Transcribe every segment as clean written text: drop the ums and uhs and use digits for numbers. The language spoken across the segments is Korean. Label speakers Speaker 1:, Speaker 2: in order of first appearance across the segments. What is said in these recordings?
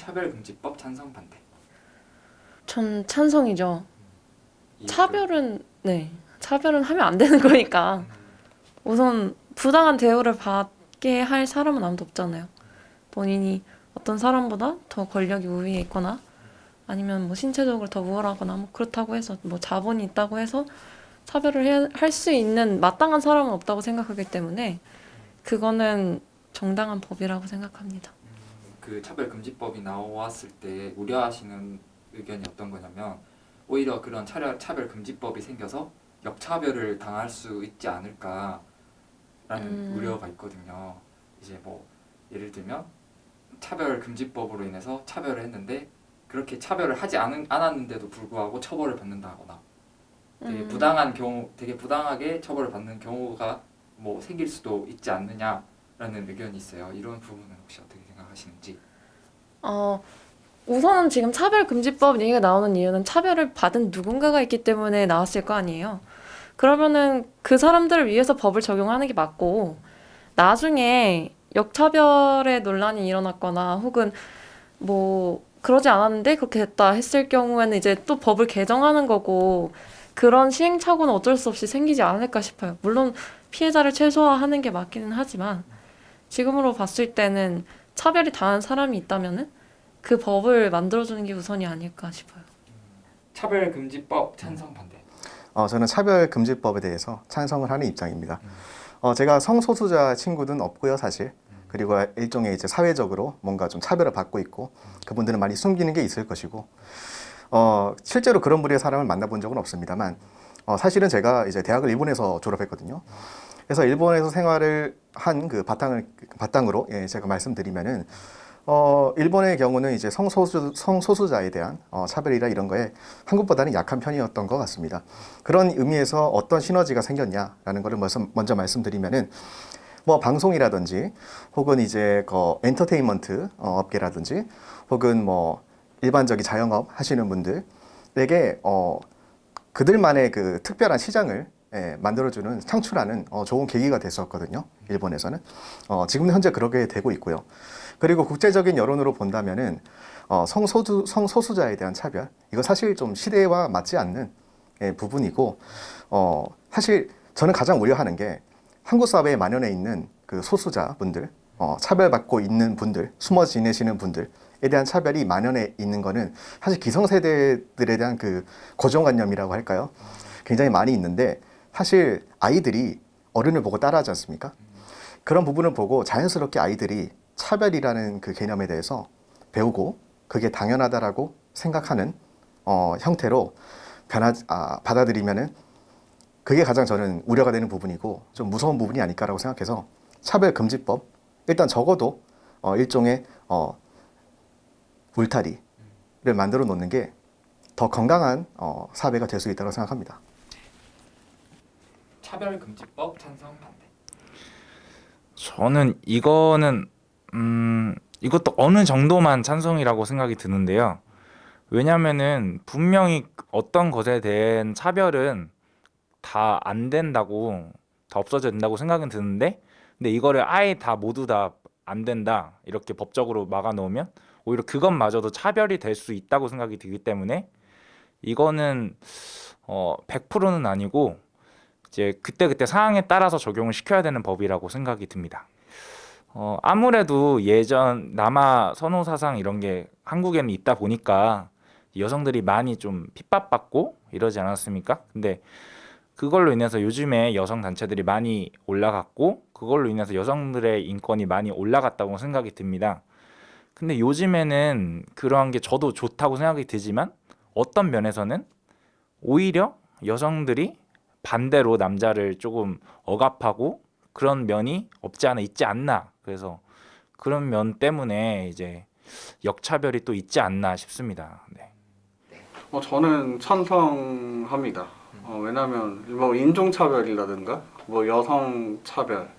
Speaker 1: 차별금지법 찬성 반대.
Speaker 2: 전 찬성이죠.
Speaker 1: 이유를-
Speaker 2: 차별은 하면 안 되는 거니까. 우선 부당한 대우를 받게 할 사람은 아무도 없잖아요. 본인이 어떤 사람보다 더 권력이 우위에 있거나 아니면 뭐 신체적으로 더 우월하거나 뭐 그렇다고 해서 뭐 자본이 있다고 해서 차별을 할 수 있는 마땅한 사람은 없다고 생각하기 때문에 그거는 정당한 법이라고 생각합니다.
Speaker 1: 그 차별금지법이 나왔을 때 우려하시는 의견이 어떤 거냐면 오히려 그런 차별금지법이 생겨서 역차별을 당할 수 있지 않을까라는 우려가 있거든요. 이제 뭐 예를 들면 차별금지법으로 인해서 차별을 했는데 그렇게 차별을 하지 않았는데도 불구하고 처벌을 받는다거나 되게 부당하게 처벌을 받는 경우가 뭐 생길 수도 있지 않느냐라는 의견이 있어요. 이런 부분은 혹시 어떻게 생각하시는지?
Speaker 2: 우선은 지금 차별금지법 얘기가 나오는 이유는 차별을 받은 누군가가 있기 때문에 나왔을 거 아니에요. 그러면은 그 사람들을 위해서 법을 적용하는 게 맞고 나중에 역차별의 논란이 일어났거나 혹은 뭐 그러지 않았는데 그렇게 됐다 했을 경우에는 이제 또 법을 개정하는 거고 그런 시행착오는 어쩔 수 없이 생기지 않을까 싶어요. 물론 피해자를 최소화하는 게 맞기는 하지만 지금으로 봤을 때는 차별이 당한 사람이 있다면은 그 법을 만들어주는 게 우선이 아닐까 싶어요.
Speaker 1: 차별금지법 찬성 반대.
Speaker 3: 저는 차별금지법에 대해서 찬성을 하는 입장입니다. 제가 성소수자 친구는 없고요, 사실. 그리고 일종의 이제 사회적으로 뭔가 좀 차별을 받고 있고 그분들은 많이 숨기는 게 있을 것이고 실제로 그런 무리의 사람을 만나본 적은 없습니다만 사실은 제가 이제 대학을 일본에서 졸업했거든요. 그래서 일본에서 생활을 한 그 바탕으로 제가 말씀드리면은 일본의 경우는 이제 성소수자에 대한 차별이라 이런 거에 한국보다는 약한 편이었던 것 같습니다. 그런 의미에서 어떤 시너지가 생겼냐라는 것을 먼저 말씀드리면은 뭐 방송이라든지 혹은 이제 그 엔터테인먼트 업계라든지 혹은 뭐 일반적인 자영업 하시는 분들에게 그들만의 그 특별한 시장을 만들어주는 창출하는 좋은 계기가 됐었거든요. 일본에서는 지금 현재 그렇게 되고 있고요. 그리고 국제적인 여론으로 본다면은 성소수자에 대한 차별 이거 사실 좀 시대와 맞지 않는 부분이고 사실 저는 가장 우려하는 게 한국 사회에 만연해 있는 그 소수자분들 차별받고 있는 분들 숨어 지내시는 분들에 대한 차별이 만연해 있는 거는 사실 기성세대들에 대한 그 고정관념이라고 할까요? 굉장히 많이 있는데 사실 아이들이 어른을 보고 따라하지 않습니까? 그런 부분을 보고 자연스럽게 아이들이 차별이라는 그 개념에 대해서 배우고 그게 당연하다라고 생각하는 형태로 받아들이면은 그게 가장 저는 우려가 되는 부분이고 좀 무서운 부분이 아닐까라고 생각해서 차별금지법 일단 적어도 일종의 울타리를 만들어 놓는 게 더 건강한 사회가 될 수 있다고 생각합니다.
Speaker 1: 차별금지법 찬성 반대.
Speaker 4: 저는 이거는 이것도 어느 정도만 찬성이라고 생각이 드는데요. 왜냐면은 분명히 어떤 것에 대한 차별은 다 안 된다고 다 없어져야 된다고 생각은 드는데 근데 이거를 아예 다 모두 다 안 된다 이렇게 법적으로 막아 놓으면 오히려 그것마저도 차별이 될 수 있다고 생각이 들기 때문에 이거는 100%는 아니고 이제 그때그때 상황에 따라서 적용을 시켜야 되는 법이라고 생각이 듭니다. 아무래도 예전 남아 선호 사상 이런 게 한국에는 있다 보니까 여성들이 많이 좀 핍박받고 이러지 않았습니까? 근데 그걸로 인해서 요즘에 여성 단체들이 많이 올라갔고 그걸로 인해서 여성들의 인권이 많이 올라갔다고 생각이 듭니다. 근데 요즘에는 그러한 게 저도 좋다고 생각이 들지만 어떤 면에서는 오히려 여성들이 반대로 남자를 조금 억압하고 그런 면이 없지 않아 있지 않나. 그래서 그런 면 때문에 이제 역차별이 또 있지 않나 싶습니다. 네.
Speaker 5: 저는 찬성합니다. 왜냐면 뭐 인종차별이라든가 뭐 여성차별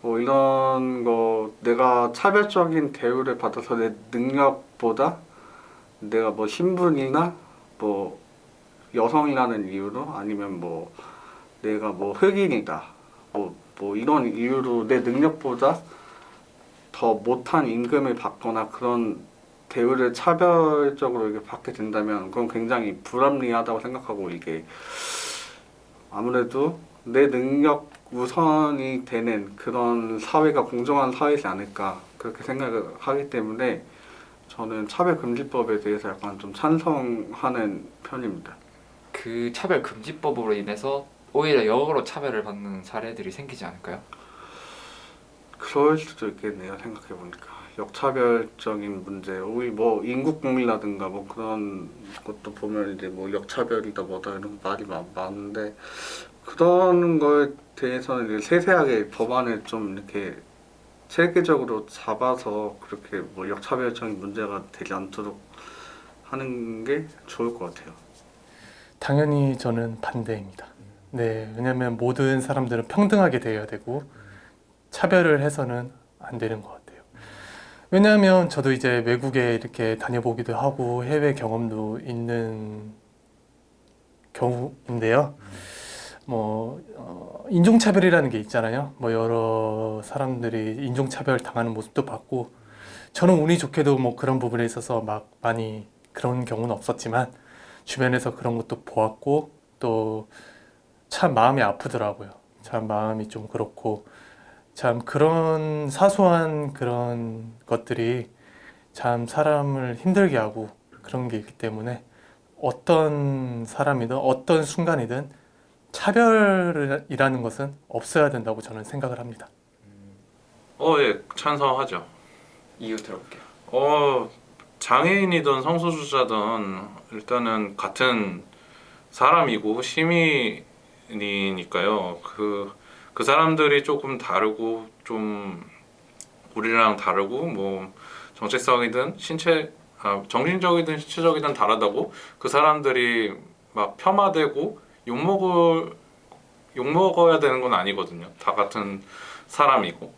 Speaker 5: 뭐 이런 거 내가 차별적인 대우를 받아서 내 능력보다 내가 뭐 신분이나 뭐 여성이라는 이유로 아니면 뭐 내가 뭐 흑인이다 뭐 이런 이유로 내 능력보다 더 못한 임금을 받거나 그런 대우를 차별적으로 이렇게 받게 된다면 그건 굉장히 불합리하다고 생각하고, 이게 아무래도 내 능력 우선이 되는 그런 사회가 공정한 사회이지 않을까 그렇게 생각을 하기 때문에 저는 차별금지법에 대해서 약간 좀 찬성하는 편입니다.
Speaker 1: 그 차별금지법으로 인해서 오히려 역으로 차별을 받는 사례들이 생기지 않을까요?
Speaker 5: 그럴 수도 있겠네요. 생각해보니까 역차별적인 문제, 오히려 뭐 인국공이라든가 뭐 그런 것도 보면 이제 뭐 역차별이다 뭐다 이런 말이 많은데, 그런 거에 대해서는 이제 세세하게 법안을 좀 이렇게 체계적으로 잡아서 그렇게 뭐 역차별적인 문제가 되지 않도록 하는 게 좋을 것 같아요.
Speaker 6: 당연히 저는 반대입니다. 네, 왜냐하면 모든 사람들은 평등하게 되어야 되고 차별을 해서는 안 되는 것 같아요. 왜냐하면 저도 이제 외국에 이렇게 다녀보기도 하고 해외 경험도 있는 경우인데요. 인종차별이라는 게 있잖아요. 뭐 여러 사람들이 인종차별 당하는 모습도 봤고, 저는 운이 좋게도 뭐 그런 부분에 있어서 막 많이 그런 경우는 없었지만 주변에서 그런 것도 보았고, 또 참 마음이 아프더라고요. 참 마음이 좀 그렇고, 참 그런 사소한 그런 것들이 참 사람을 힘들게 하고 그런 게 있기 때문에 어떤 사람이든 어떤 순간이든 차별이라는 것은 없어야 된다고 저는 생각을 합니다.
Speaker 7: 예, 찬성하죠.
Speaker 1: 이유 들어볼게요.
Speaker 7: 장애인이든 성소수자든 일단은 같은 사람이고 시민이니까요. 그 사람들이 조금 다르고 좀 우리랑 다르고 뭐 정체성이든 정신적이든 신체적이든 다르다고 그 사람들이 막 폄하되고 욕먹어야 되는 건 아니거든요. 다 같은 사람이고.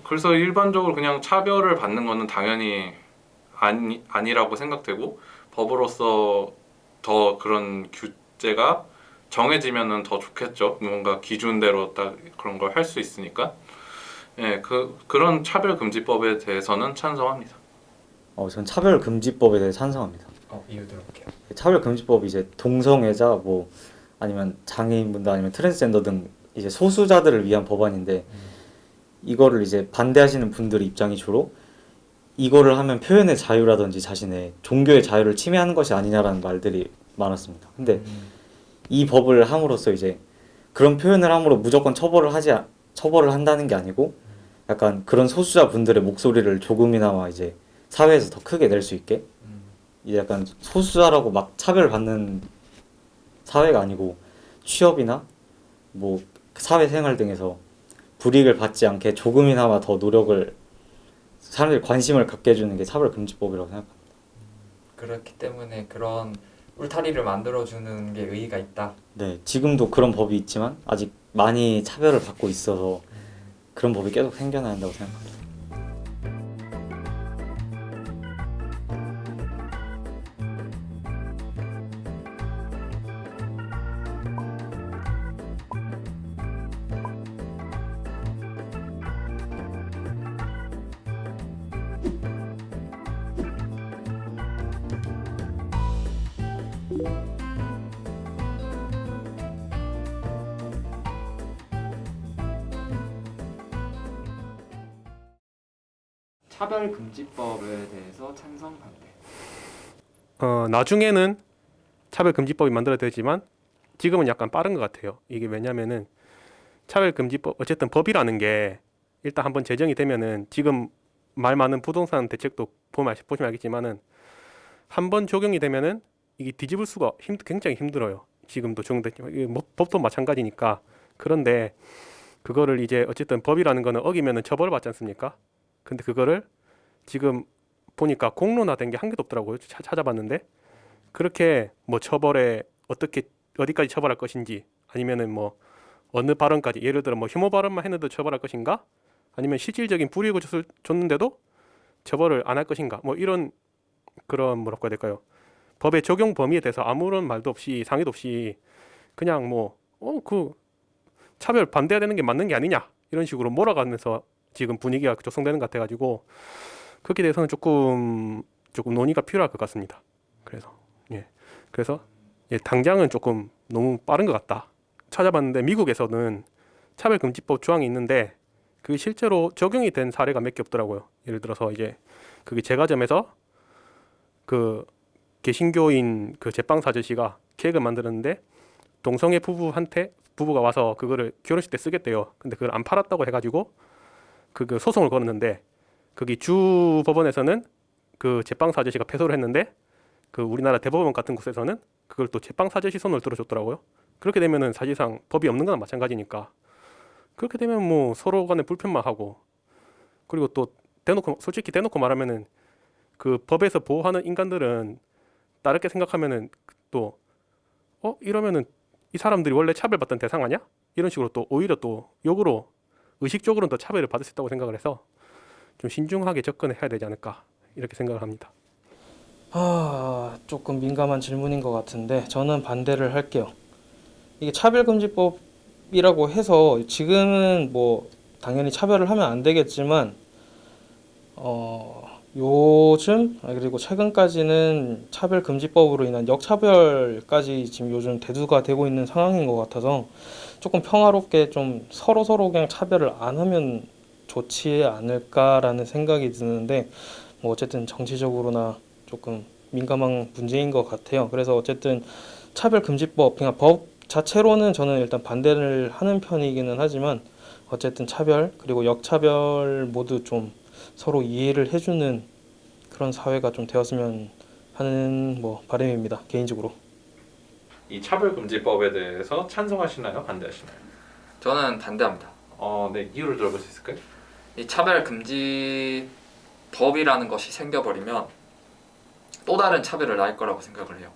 Speaker 7: 그래서 일반적으로 그냥 차별을 받는 거는 당연히 아니라고 생각되고, 법으로서 더 그런 규제가 정해지면은 더 좋겠죠. 뭔가 기준대로 딱 그런 걸 할 수 있으니까. 예, 그런 차별금지법에 대해서는 찬성합니다.
Speaker 8: 전 차별금지법에 대해 찬성합니다.
Speaker 1: 이유 들어볼게요.
Speaker 8: 차별금지법이 이제 동성애자 뭐 아니면 장애인분들 아니면 트랜스젠더 등 이제 소수자들을 위한 법안인데, 이거를 이제 반대하시는 분들의 입장이 주로 이거를 하면 표현의 자유라든지 자신의 종교의 자유를 침해하는 것이 아니냐라는 말들이 많았습니다. 근데 이 법을 함으로써 이제 그런 표현을 함으로 무조건 처벌을 한다는 게 아니고, 약간 그런 소수자 분들의 목소리를 조금이나마 이제 사회에서 더 크게 낼 수 있게, 이제 약간 소수자라고 막 차별받는 사회가 아니고 취업이나 뭐 사회생활 등에서 불이익을 받지 않게 조금이나마 더 노력을, 사람들이 관심을 갖게 해주는 게 차별금지법이라고 생각합니다.
Speaker 1: 그렇기 때문에 그런 울타리를 만들어주는 게 의의가 있다.
Speaker 8: 네, 지금도 그런 법이 있지만 아직 많이 차별을 받고 있어서 그런 법이 계속 생겨나야 한다고 생각합니다.
Speaker 1: 차별금지법에 대해서 찬성 반대.
Speaker 9: 나중에는 차별금지법이 만들어지지만 지금은 약간 빠른 것 같아요. 이게 왜냐면은 차별금지법, 어쨌든 법이라는 게 일단 한번 제정이 되면은, 지금 말 많은 부동산 대책도 보시면 알겠지만은 한번 적용이 되면은 이게 뒤집을 수가 굉장히 힘들어요. 지금도 적용됐지만 법도 마찬가지니까. 그런데 그거를 이제 어쨌든 법이라는 거는 어기면은 처벌을 받지 않습니까? 근데 그거를 지금 보니까 공론화된 게 한 개도 없더라고요. 찾아봤는데 그렇게 뭐 처벌에 어디까지 처벌할 것인지, 아니면은 뭐 어느 발언까지, 예를 들어 뭐 혐오 발언만 했는데 처벌할 것인가, 아니면 실질적인 불이익을 줬는데도 처벌을 안 할 것인가, 뭐 이런 그런 뭐라고 해야 될까요? 법의 적용 범위에 대해서 아무런 말도 없이 상의도 없이 그냥 그 차별 반대해야 되는 게 맞는 게 아니냐 이런 식으로 몰아가면서 지금 분위기가 조성되는 것 같아가지고, 그렇게 대해서는 조금 논의가 필요할 것 같습니다. 그래서 당장은 조금 너무 빠른 것 같다. 찾아봤는데 미국에서는 차별금지법 조항이 있는데 그 실제로 적용이 된 사례가 몇 개 없더라고요. 예를 들어서 이제 그게 제과점에서 그 개신교인 그 제빵 사제씨가 케이크를 만들었는데 동성애 부부가 와서 그거를 결혼식 때 쓰겠대요. 근데 그걸 안 팔았다고 해가지고 그 소송을 걸었는데 거기 주 법원에서는 그 제빵 사제씨가 패소를 했는데 그 우리나라 대법원 같은 곳에서는 그걸 또 제빵 사제씨 손을 들어줬더라고요. 그렇게 되면은 사실상 법이 없는 거나 마찬가지니까 그렇게 되면 뭐 서로 간에 불편만 하고 그리고 또 솔직히 대놓고 말하면은 그 법에서 보호하는 인간들은 다르게 생각하면은 또 이러면은 이 사람들이 원래 차별받던 대상 아니야? 이런 식으로 또 오히려 또 역으로 의식적으로는 더 차별을 받을 수 있다고 생각을 해서 좀 신중하게 접근을 해야 되지 않을까 이렇게 생각을 합니다.
Speaker 10: 조금 민감한 질문인 것 같은데 저는 반대를 할게요. 이게 차별금지법이라고 해서 지금은 뭐 당연히 차별을 하면 안 되겠지만 요즘 그리고 최근까지는 차별금지법으로 인한 역차별까지 지금 요즘 대두가 되고 있는 상황인 것 같아서 조금 평화롭게 좀 서로 그냥 차별을 안 하면 좋지 않을까라는 생각이 드는데 뭐 어쨌든 정치적으로나 조금 민감한 문제인 것 같아요. 그래서 어쨌든 차별금지법 그냥 법 자체로는 저는 일단 반대를 하는 편이기는 하지만 어쨌든 차별 그리고 역차별 모두 좀 서로 이해를 해주는 그런 사회가 좀 되었으면 하는 뭐 바람입니다. 개인적으로.
Speaker 7: 이 차별금지법에 대해서 찬성하시나요? 반대하시나요?
Speaker 1: 저는 반대합니다.
Speaker 7: 네, 이유를 들어볼 수 있을까요?
Speaker 1: 이 차별금지법이라는 것이 생겨버리면 또 다른 차별을 낳을 거라고 생각을 해요.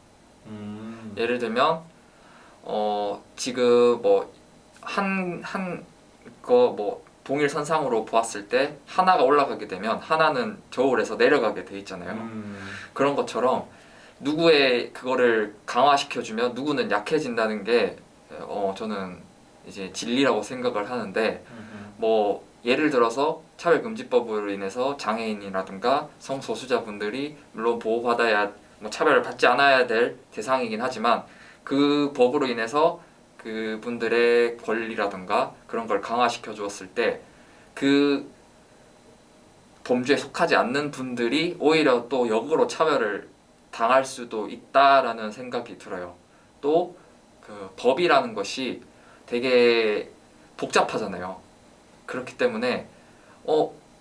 Speaker 1: 예를 들면 지금 뭐 동일 선상으로 보았을 때 하나가 올라가게 되면 하나는 저울에서 내려가게 돼 있잖아요. 그런 것처럼 누구의 그거를 강화시켜주면 누구는 약해진다는 게 저는 이제 진리라고 생각을 하는데 뭐 예를 들어서 차별금지법으로 인해서 장애인이라든가 성소수자분들이 물론 보호받아야 뭐 차별을 받지 않아야 될 대상이긴 하지만 그 법으로 인해서 그분들의 권리라든가 그런 걸 강화시켜 주었을 때 그 범주에 속하지 않는 분들이 오히려 또 역으로 차별을 당할 수도 있다라는 생각이 들어요. 또 그 법이라는 것이 되게 복잡하잖아요. 그렇기 때문에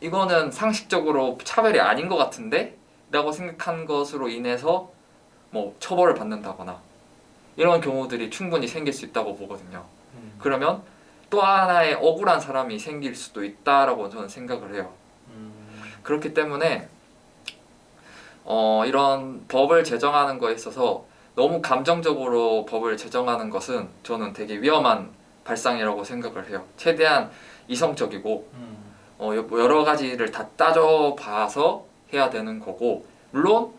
Speaker 1: 이거는 상식적으로 차별이 아닌 것 같은데? 라고 생각한 것으로 인해서 뭐 처벌을 받는다거나 이런 경우들이 충분히 생길 수 있다고 보거든요. 그러면 또 하나의 억울한 사람이 생길 수도 있다라고 저는 생각을 해요. 그렇기 때문에 이런 법을 제정하는 거에 있어서 너무 감정적으로 법을 제정하는 것은 저는 되게 위험한 발상이라고 생각을 해요. 최대한 이성적이고 여러 가지를 다 따져봐서 해야 되는 거고 물론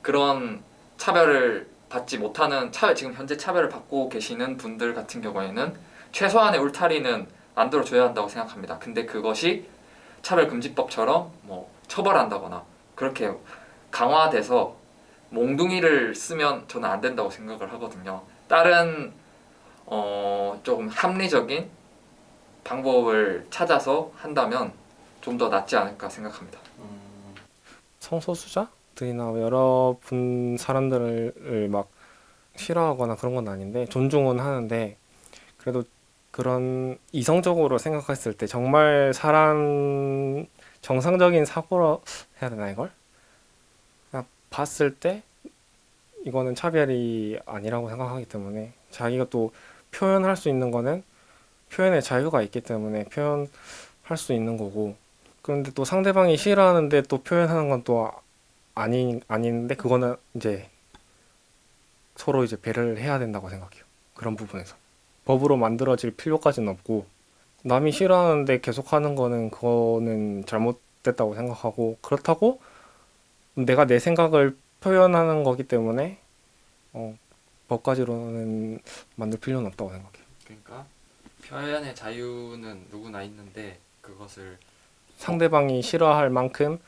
Speaker 1: 그런 차별을 받지 못하는 지금 현재 차별을 받고 계시는 분들 같은 경우에는 최소한의 울타리는 만들어줘야 한다고 생각합니다. 근데 그것이 차별금지법처럼 뭐 처벌한다거나 그렇게 강화돼서 몽둥이를 쓰면 저는 안 된다고 생각을 하거든요. 다른 조금 합리적인 방법을 찾아서 한다면 좀 더 낫지 않을까 생각합니다.
Speaker 10: 성소수자들이나 여러 사람들을 막 싫어하거나 그런 건 아닌데 존중은 하는데 그래도 그런 이성적으로 생각했을 때 정말 정상적인 사고로 해야 되나 이걸? 그냥 봤을 때 이거는 차별이 아니라고 생각하기 때문에 자기가 또 표현할 수 있는 거는 표현의 자유가 있기 때문에 표현할 수 있는 거고 그런데 또 상대방이 싫어하는데 또 표현하는 건 또 아닌데 그거는 이제 서로 이제 배려를 해야 된다고 생각해요. 그런 부분에서 법으로 만들어질 필요까지는 없고 남이 싫어하는데 계속하는 거는 그거는 잘못됐다고 생각하고 그렇다고 내가 내 생각을 표현하는 거기 때문에 법까지로는 만들 필요는 없다고 생각해요.
Speaker 1: 그러니까 표현의 자유는 누구나 있는데 그것을
Speaker 10: 상대방이 싫어할 만큼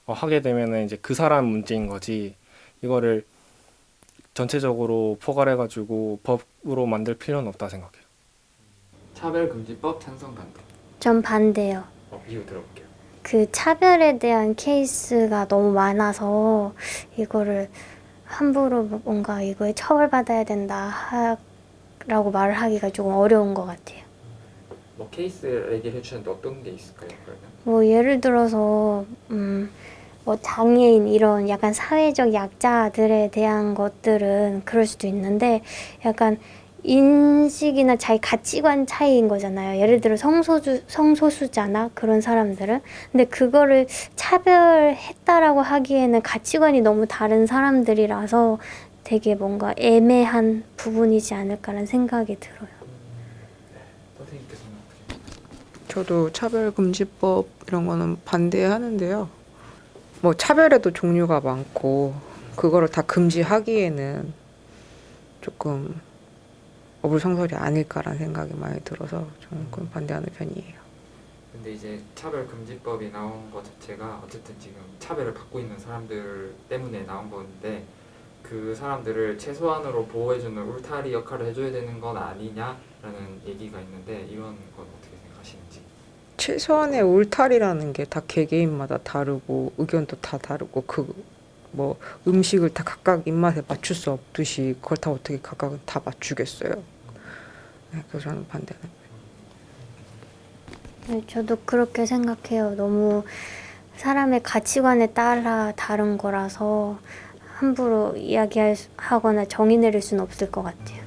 Speaker 10: 하게 되면은 이제 그 사람 문제인 거지 이거를 전체적으로 포괄해가지고 법으로 만들 필요는 없다 생각해요.
Speaker 1: 차별금지법 찬성 반대.
Speaker 11: 전 반대요.
Speaker 1: 이유 들어볼게요.
Speaker 11: 그 차별에 대한 케이스가 너무 많아서 이거를 함부로 뭔가 이거에 처벌받아야 된다 라고 말을 하기가 조금 어려운 것 같아요.
Speaker 1: 뭐 케이스 얘기를 해주셨는데 어떤 게 있을까요? 그러면?
Speaker 11: 뭐 예를 들어서 뭐 장애인 이런 약간 사회적 약자들에 대한 것들은 그럴 수도 있는데 약간 인식이나 자기 가치관 차이인 거잖아요. 예를 들어 성소수자나 그런 사람들은. 근데 그거를 차별했다라고 하기에는 가치관이 너무 다른 사람들이라서 되게 뭔가 애매한 부분이지 않을까라는 생각이 들어요.
Speaker 1: 선생님께서는 어떻게?
Speaker 12: 저도 차별금지법 이런 거는 반대하는데요. 뭐 차별에도 종류가 많고 그거를 다 금지하기에는 조금 어불성설이 아닐까라는 생각이 많이 들어서 저는 그건 반대하는 편이에요.
Speaker 1: 근데 이제 차별금지법이 나온 것 자체가 어쨌든 지금 차별을 받고 있는 사람들 때문에 나온 건데 그 사람들을 최소한으로 보호해주는 울타리 역할을 해줘야 되는 건 아니냐라는 얘기가 있는데 이런 건 어떻게 생각하시는지?
Speaker 12: 최소한의 울타리라는 게 다 개개인마다 다르고 의견도 다 다르고 뭐 음식을 다 각각 입맛에 맞출 수 없듯이 그걸 다 어떻게 각각은 다 맞추겠어요. 네, 그래서 저는 반대는.
Speaker 11: 네, 저도 그렇게 생각해요. 너무 사람의 가치관에 따라 다른 거라서 함부로 이야기하거나 정의 내릴 수는 없을 것 같아요.